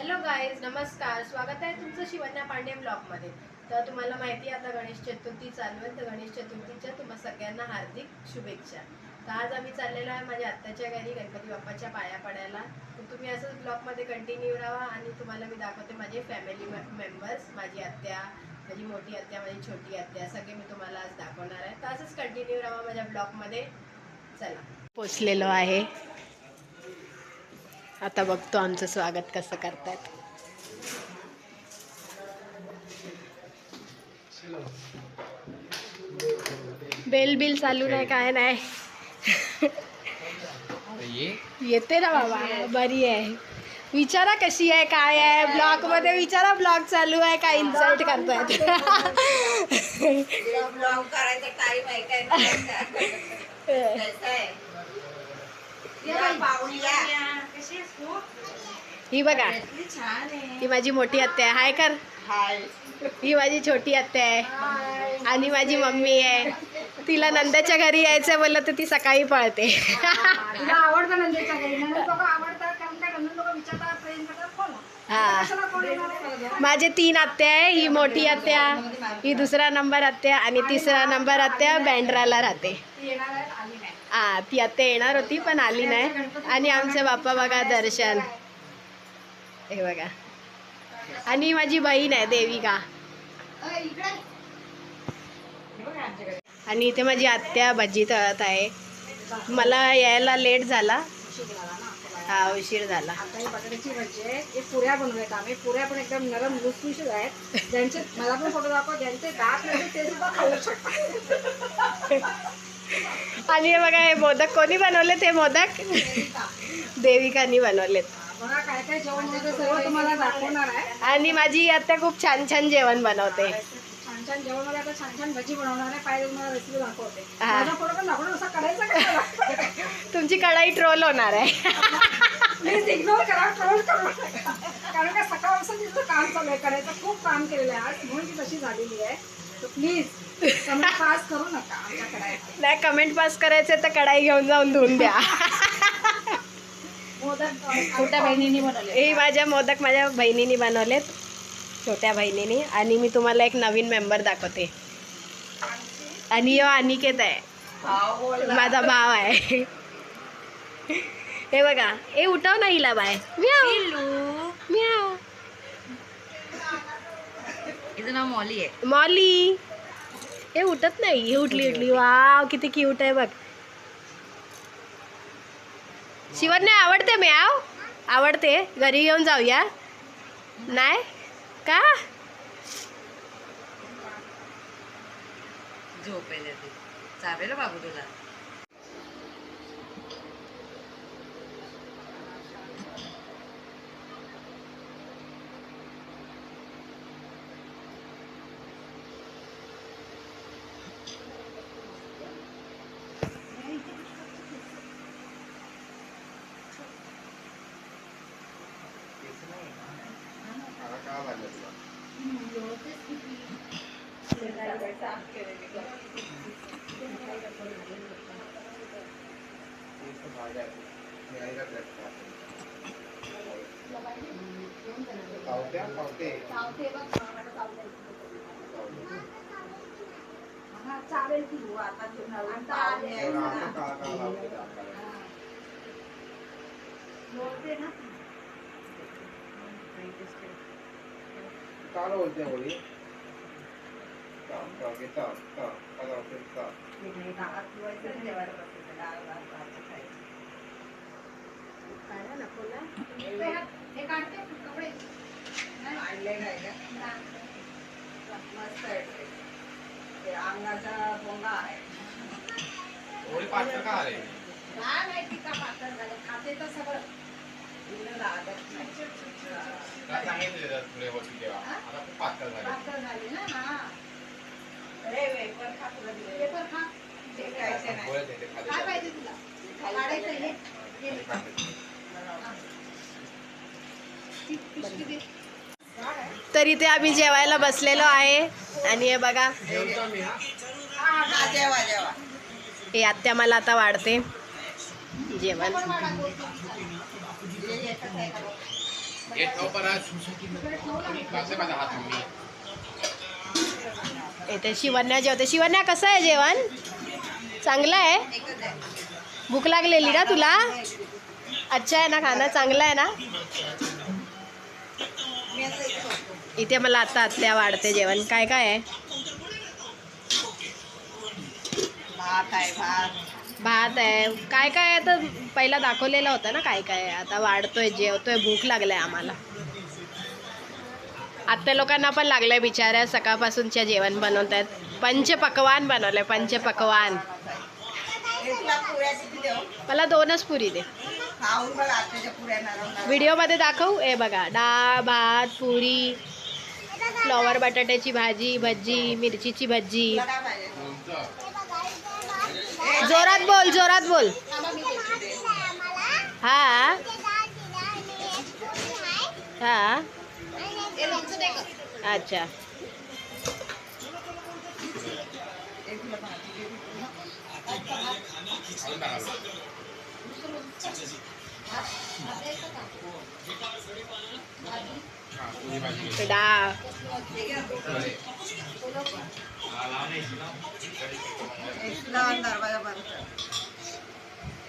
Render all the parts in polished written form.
Hello guys, नमस्कार. स्वागत आहे तुमचं शिवन्या पांडे ब्लॉगमध्ये. तर तुम्हाला माहिती आहे आता गणेश चतुर्थी चालू आहे, तर गणेश चतुर्थीच्या तुम्हा सगळ्यांना हार्दिक शुभेच्छा. तर आज आम्ही चाललेलो आहे माझ्या आत्याच्या घरी गणपती बाप्पाच्या पाया पडायला. तर तुम्ही असंच ब्लॉगमध्ये कंटिन्यू राहा आणि तुम्हाला मी दाखवते माझे फॅमिली मेंबर्स, माझी आत्या, माझी मोठी आत्या, माझी छोटी आत्या, सगळे मी तुम्हाला आज दाखवणार आहे. तर असंच कंटिन्यू राहा माझ्या ब्लॉगमध्ये. चला, पोचलेलो आहे. आता बघतो आमचं स्वागत कसं करतात. बेल बिल चालू नाही, काय नाही. येते ना बाबा, बरी आहे. विचारा कशी आहे, काय आहे. ब्लॉग मध्ये विचारा, ब्लॉग चालू आहे, काय इन्सल्ट करतायत. ब्लॉग करायचा टाइम आहे काय? ही बघा, छान आहे. ही माझी मोठी आत्या आहे. हाय कर. हाय. ही माझी छोटी आत्या आहे आणि माझी मम्मी आहे. तिला नंदाच्या घरी यायचं बोललं तर ती सकाळी पळते. तिला आवडतं नंदेच्या घरी. नंद लोक आवडतात कारण काय नंद लोक विचारतात, प्रेम करतात. कोण हा, माझे 3 आत्या आहे. ही मोठी आत्या, ही दुसरा नंबर आत्या आणि तिसरा नंबर आत्या बँड्राला राहते. येणार आहेत, आली नाही. हा, ती आत्या येणार होती पण आली नाही. आणि आमचे बाप्पा बघा, दर्शन हे बघा. आणि माझी बहीण आहे देविका. आणि इथे माझी आत्या भजी तळत आहे. मला यायला लेट झाला, हा उशीर झाला. आता ही बटाट्याची भाजी आहे. हे पुऱ्या बनवूयात आम्ही. पुऱ्या पण एकदम नरम लुसलुशीत आहेत. ज्यांचे मला पण फोटो दाखवा, ज्यांचे दात नाही ते सुद्धा खाऊ शकतात. आणि हे बघा, हे मोदक कोणी बनवलेत? हे मोदक देविकानी बनवलेत. बघा काय काय जेवण बनवते सर्व तुम्हाला दाखवणार आहे. आणि माझी आत्या खूप छान छान जेवण बनवते. छान छान जेवण मध्ये आता छान छान भजी बनवणार आहे. पाहिजे तुम्हाला रेसिपी दाखवते. हा. माझा फोटो पण दाखवणार, असा करायचा काय? तुमची कढाई ट्रोल होणार आहे. प्लीज इग्नोर करा, ट्रोल करू नका. कारण का सकाळपासून तिचं काम चालू आहे, करायचं खूप काम केलेलं आहे आज, म्हणून ती तशी झालेली आहे. तर प्लीज कमेंट पास करू नका आमच्याकडे. नाही, कमेंट पास करायचे तर कढाई घेऊन जाऊन धुवून द्या. मोदक छोट्या बहिणीने बनवले. हे मोदक माझ्या बहिणीने बनवलेत, छोट्या बहिणीने. आणि मी तुम्हाला एक नवीन मेंबर दाखवते. आणि यो अनिकेत आहे, माझा भाव आहे. हे बघा, हे उठव ना हिला बाय. म्याव म्याव. हिचं नाव मॉली आहे. मॉली. हे उठत नाही, हे उठली उठली. वाव, किती क्यूट आहे बघ. शिवन्या आवडते म्याव, आवडते. घरी घेऊन जाऊया. नाही का? झोपेल ते चावेल बाबू तुला. चालेल की हो, आता मस्त आहे ते अंगाचा भोंगा आहे. काय माहिती का पातळ झालं, खाते तर सगळं. पातळ झाली ना. हा, वेपर खा तुला दिले. पेपर खा. ते खायचं नाही. काय पाहिजे तुला? काढायचं हे. पिशवी दे. तर इथे आम्ही जेवायला बसलेलो आहे. आणि हे बघा, हा, जेवा जेवा. हे आत्या मला आता वाढते जेवण. इथे शिवन्या जेवते. शिवन्या कसं आहे जेवण? चांगलं आहे? भूक लागलेली ना तुला? अच्छा आहे ना खाणं? चांगलं आहे ना? इथे मला आता आत्या वाढते जेवण. काय काय आहे? भात आहे, भात आहे. काय काय आहे तर पहिला दाखवलेला होता ना काय काय आहे. आता वाढतोय, जेवतोय, भूक लागलाय आम्हाला. आत्या लोकांना पण लागलंय बिचाऱ्या, सकाळपासूनच्या जेवण बनवत आहेत. पंचपक्वान बनवलंय, पंचपक्वान. तुला पुऱ्या किती देऊ? मला 2च पुरी दे. खाऊन बघ आत्याच्या पुऱ्या नरम. व्हिडिओमध्ये दाखवू. ए बघा, डाळ, भात, पुरी, फ्लॉवर बटाट्याची भाजी, भजी, मिरचीची भजी. तुला काय पाहिजे? जोरात बोल, जोरात बोल. हा हा अच्छा. एक तुला भाजी दे. डाळ. एक तुला दरवाजा बंद कर.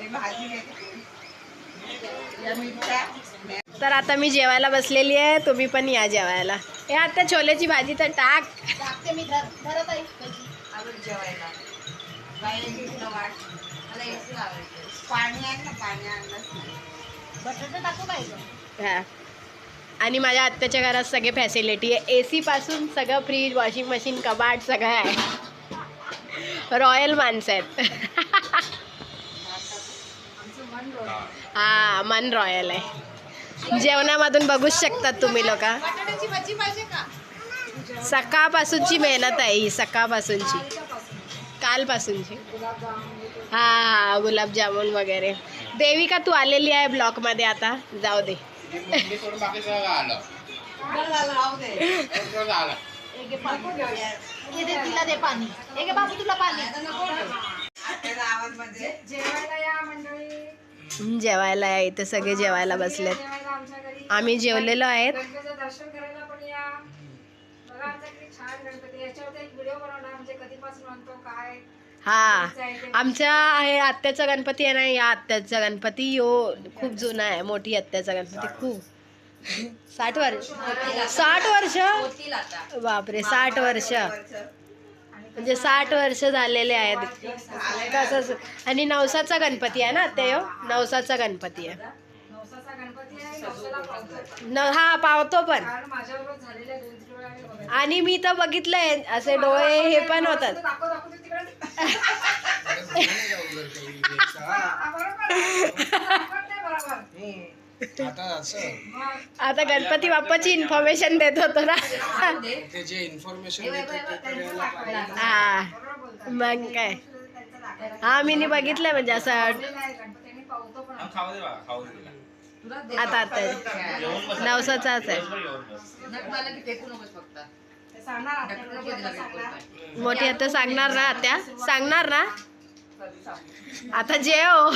एक भाजी दे. या मिरच्या. तर आता मी जेवायला बसलेली आहे. तुम्ही पण या जेवायला. हे आता छोल्याची भाजी तर टाक. आवड जेवायला. बाहेर घेतलं वाट. मला एसी आवडते. पाणी आहे ना, पाणी आणलंच नाही. बटाटा टाकू पाहिजे. हा. आणि माझ्या आत्याच्या घरात सगळे फॅसिलिटी आहे. AC पासून सगळं, फ्रीज, वॉशिंग मशीन, कबाड सगळं आहे. रॉयल माणसं आहेत. हा, मन रॉयल आहे. जेवणामधून बघूच शकतात तुम्ही लोक. बटाट्याची भाजी पाहिजे का? सकाळपासूनची मेहनत आहे ही, सकाळपासूनची, कालपासूनची. हा हा, गुलाबजामुन वगैरे. देविका तू आलेली आहे ब्लॉकमध्ये आता. जाऊ दे. तिला दे पाणी. एक बाबू तुला पाणी. जेवायला या मंडळी. जेवायला आहे. इथे सगळे जेवायला बसलेत. जेवायला आमच्या घरी. आम्ही जेवलेलो आहेत. गणपतीचं दर्शन करायला पण या. बघा आमच्याकडे छान गणपती. याच्यावरती एक व्हिडिओ बनवणार, म्हणजे कधीपासून आणतो, काय हा, आमच्या हे आत्याचा गणपती आहे ना, या आत्याचा गणपती यो खूप जुना आहे. मोठी आत्याचा गणपती खूप 60 वर्ष. 60 वर्ष. बापरे, 60 वर्ष. म्हणजे 60 वर्ष झालेले आहेत. तसंच. आणि नवसाचा गणपती आहे ना आत्या, यो नवसाचा गणपती आहे. नवसाचा गणपती आहे. नवसाला पावतो. हा, पावतो पण. कारण माझ्याबरोबर झालेल्या 2-3 वेळा मी बघितलं. आणि मी तर बघितलंय असे डोळे हे पण होतात. दाखव दाखव ते तिकडे. बरोबर आहे. बरोबर. आता गणपती बाप्पाची इन्फॉर्मेशन देत होतो ना. हा, मग काय. हा, मी बघितलंय म्हणजे असं. आता नवसाचाच आहे. मोठी आता सांगणार ना, आत्या सांगणार ना. आता जेव.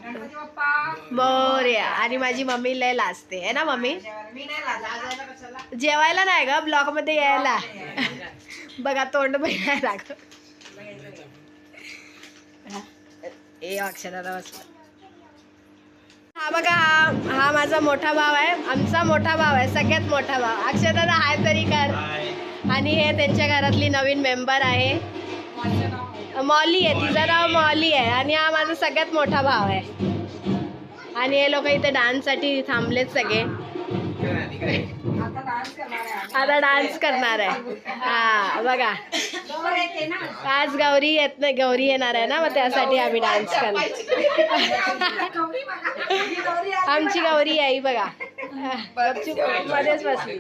गणपती बाप्पा मोरया. आणि माझी मम्मी लय लाजते आहे ना मम्मी. मी नाही लाजायला. जेवायला नाही ग, ब्लॉक मध्ये यायला. बघा तोंड बघायला दाखव. ए अक्षराला बसला. हा बघा, हा माझा मोठा भाव आहे. आमचा मोठा भाव आहे, सगळ्यात मोठा भाव. अक्षराला हाय तरी कर. आणि हे त्यांच्या घरातली नवीन मेंबर आहे, मॉली आहे. तिचं नाव मॉली आहे. आणि हा माझा सगळ्यात मोठा भाव आहे. आणि हे लोक इथे डान्ससाठी थांबलेत सगळे. आता डान्स करणार आहे. हा बघा, आज गौरी येत नाही, गौरी येणार आहे ना, मग त्यासाठी आम्ही डान्स करणार. आमची गौरी आहे बघा, गपचूप मध्येच बसली.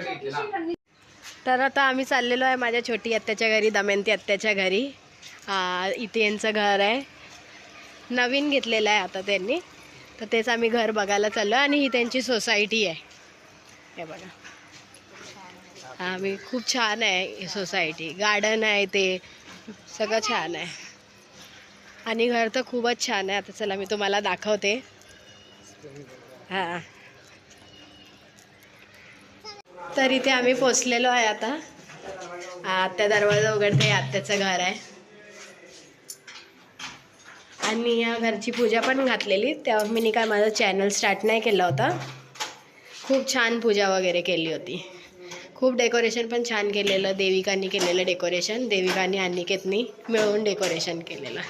तर आता आम्ही चाललेलो आहे माझ्या छोटी आत्याच्या घरी, दमयंती आत्याच्या घरी. इथे यांचं घर आहे, नवीन घेतलेलं आहे आता त्यांनी. तर तेच आम्ही घर बघायला चाललो. आणि ही त्यांची सोसायटी आहे, हे बघा. आम्ही खूप छान आहे सोसायटी, गार्डन आहे, ते सगळं छान आहे. आणि घर तर खूपच छान आहे. आता चला मी तुम्हाला दाखवते. हां, तर इथे आम्ही पोचलेलो आहे आता. आत्या दरवाजा उघडते, आत्याचं घर आहे. आणि या घरची पूजा पण घातलेली, तेव्हा मी काय माझा चॅनल स्टार्ट नाही केला होता. खूप छान पूजा वगैरे केली होती. खूप डेकोरेशन पण छान केलेलं. देविकांनी केलेलं डेकोरेशन, देविकांनी अनिकेतनी मिळून डेकोरेशन केलेलं.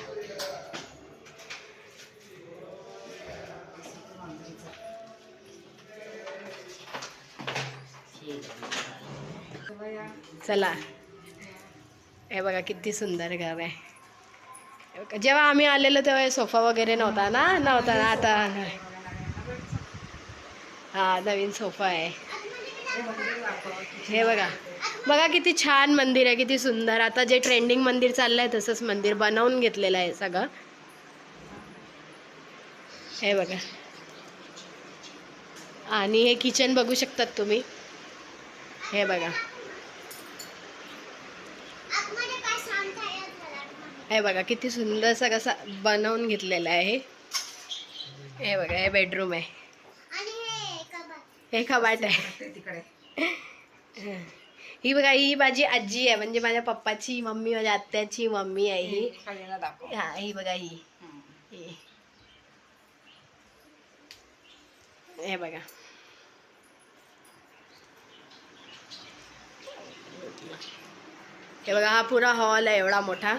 चला, हे बघा किती सुंदर घर आहे. जेव्हा आम्ही आलेलो तेव्हा सोफा वगैरे नव्हता ना आता हा नवीन सोफा आहे. हे बघा बघा किती छान मंदिर आहे, किती सुंदर. आता जे ट्रेंडिंग मंदिर चाललंय तसंच मंदिर बनवून घेतलेलं आहे सगळं. हे बघा, आणि हे किचन बघू शकतात तुम्ही. हे बघा, हे बघा किती सुंदर सगळं बनवून घेतलेलं आहे. हे बघा, हे बेडरूम आहे, हे कबाट आहे. ही बघा, ही माझी आजी आहे, म्हणजे माझ्या पप्पाची मम्मी, माझ्या आत्याची मम्मी आहे ही. हा, ही बघा, ही हे बघा. हे बघा, हा पुरा हॉल आहे एवढा मोठा.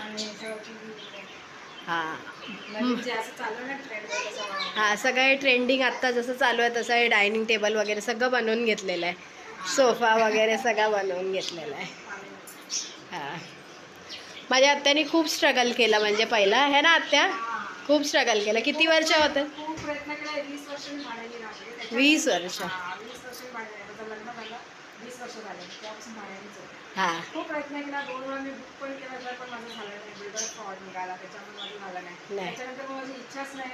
हा हा, सगळं ट्रेंडिंग आत्ता जसं चालू आहे तसं हे डायनिंग टेबल वगैरे सगळं बनवून घेतलेलं आहे. सोफा वगैरे सगळं बनवून घेतलेलं आहे. हा, माझ्या आत्याने खूप स्ट्रगल केलं, म्हणजे पहिला आहे ना आत्या, खूप स्ट्रगल केलं. किती वर्ष होतं? 20 वर्ष. हा, खूप प्रयत्न केला. 2 वेळा मी बुक पण केला, जर पण माझं झालं नाही. बिल्डर फ्रॉड निघाला, त्याच्यामुळे माझं झालं नाही. त्याच्यानंतर मग माझी इच्छाच नाही,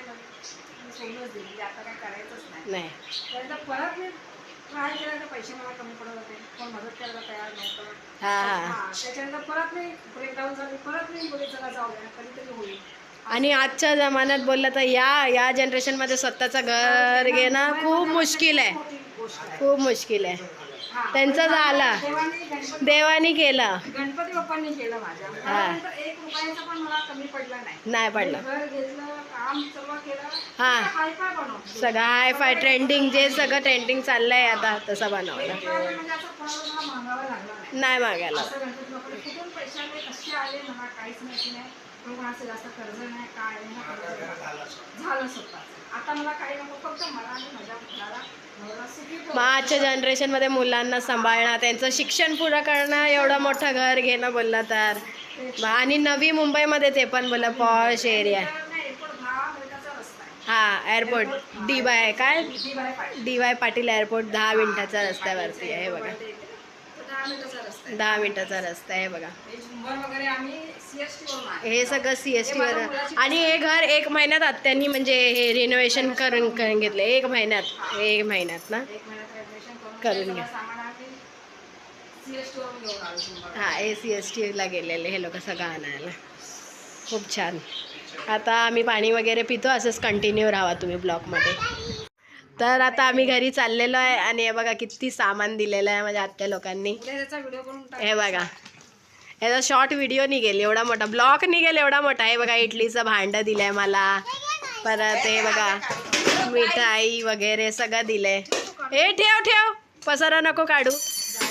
मी सोडूनच दिली की आता काय करायचंच नाही. त्यानंतर परत मी ट्राय केला, तर पैसे मला कमी पडत होते, कोण मदत करायला तयार नव्हतं. त्याच्यानंतर परत मी ब्रेकडाऊन झाली. परत मी बोलले चला जाऊ द्या, कधीतरी होईल. आणि आजच्या जमान्यात बोललं तर या जनरेशनमध्ये स्वतःचं घर घेणं खूप मुश्किल आहे, खूप मुश्किल आहे. त्यांचा झाला, देवानी केलं, गणपती बाप्पांनी केलं माझ्या. त्यानंतर 1 रुपयाचा पण मला कमी पडला नाही पडलं. घर घेतलं, काम सर्व केलं. हा, हायफाय बनवलं, सगळं हायफाय ट्रेंडिंग, जे सगळं ट्रेंडिंग चाललंय आता तसं बनवलं. म्हणजे असं कोणाला मागावं लागलं नाही मागायला. असं गणपती बाप्पाला कुठून पैसे आले, कसे आले मला काहीच माहिती नाही. पण कोणाचं जास्त कर्ज नाही, काय नाही, झालं स्वतः. आता मला काही नको, फक्त मला आणि माझ्या मुलाला आजच्या जनरेशनमध्ये मुलांना सांभाळणं, त्यांचं शिक्षण पुरं करणं, एवढं मोठं घर घेणं बोललं तर. आणि नवी मुंबईमध्ये ते पण बोला पॉश एरिया. हा, airport D Y Patil airport 10 मिनिटाचा रस्त्यावरती आहे. हे बघा, 10 मिनिटाचा रस्ता आहे. बघा, हे सगळं CST वर. आणि हे घर 1 महिन्यात आत्यांनी म्हणजे हे रिनोव्हेशन करून घेतलं. 1 महिन्यात ना करून घ्या. हा, हे CSTला गेलेले हे लोक सगळं आणायला. खूप छान. आता आम्ही पाणी वगैरे पितो, असंच कंटिन्यू राहा तुम्ही ब्लॉगमध्ये. तर आता आम्ही घरी चाललेलो आहे. आणि हे बघा किती सामान दिलेलं आहे माझ्या आत्या लोकांनी. हे बघा, याचा शॉर्ट व्हिडिओ निघेल, एवढा मोठा ब्लॉग निघेल, एवढा मोठा. हे बघा, इडलीचं भांडं दिलं आहे मला. परत हे बघा मिठाई वगैरे सगळं दिलं आहे. हे ठेव, पसारा नको काढू.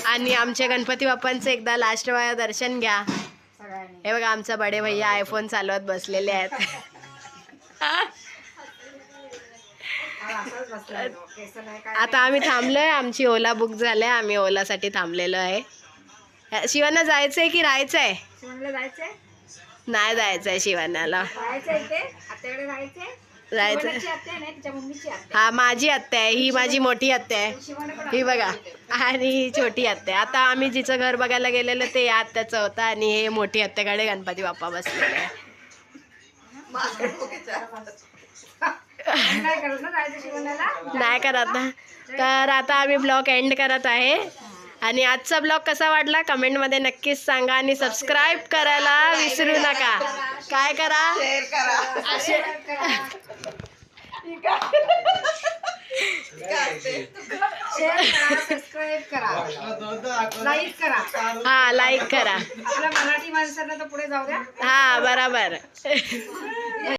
आणि आमच्या गणपती बाप्पांचं एकदा लास्ट वेळा दर्शन घ्या. हे बघा, आमचा बडे भैया आयफोन चालवत बसलेले आहेत. आता आम्ही थांबलोय, आमची ओला बुक झाल्या, आम्ही ओलासाठी थांबलेलो आहे. शिवांना जायचंय की राहायचंय? नाही जायचंय शिवांनाला. जायचं. हा, माझी आत्या आहे, ही माझी मोठी आत्या आहे, ही बघा, आणि छोटी आत्या. आता आम्ही जिचं घर बघायला गेलेलं ते या आत्याचं होतं. आणि हे मोठी आत्याकडे गणपती बाप्पा बसलेले आहे. नाही करत ना. तर आता आम्ही ब्लॉग एंड करत आहे. आणि आजचा ब्लॉग कसा वाटला कमेंटमध्ये नक्कीच सांगा. आणि सबस्क्राईब करायला विसरू नका. काय करा, शेअर करा. शेअर करा, सबस्क्राईब करा, लाईक करा. हा लाईक करा. आपल्या मराठी माणसांना तर पुढे जाऊ द्या. हा बरोबर.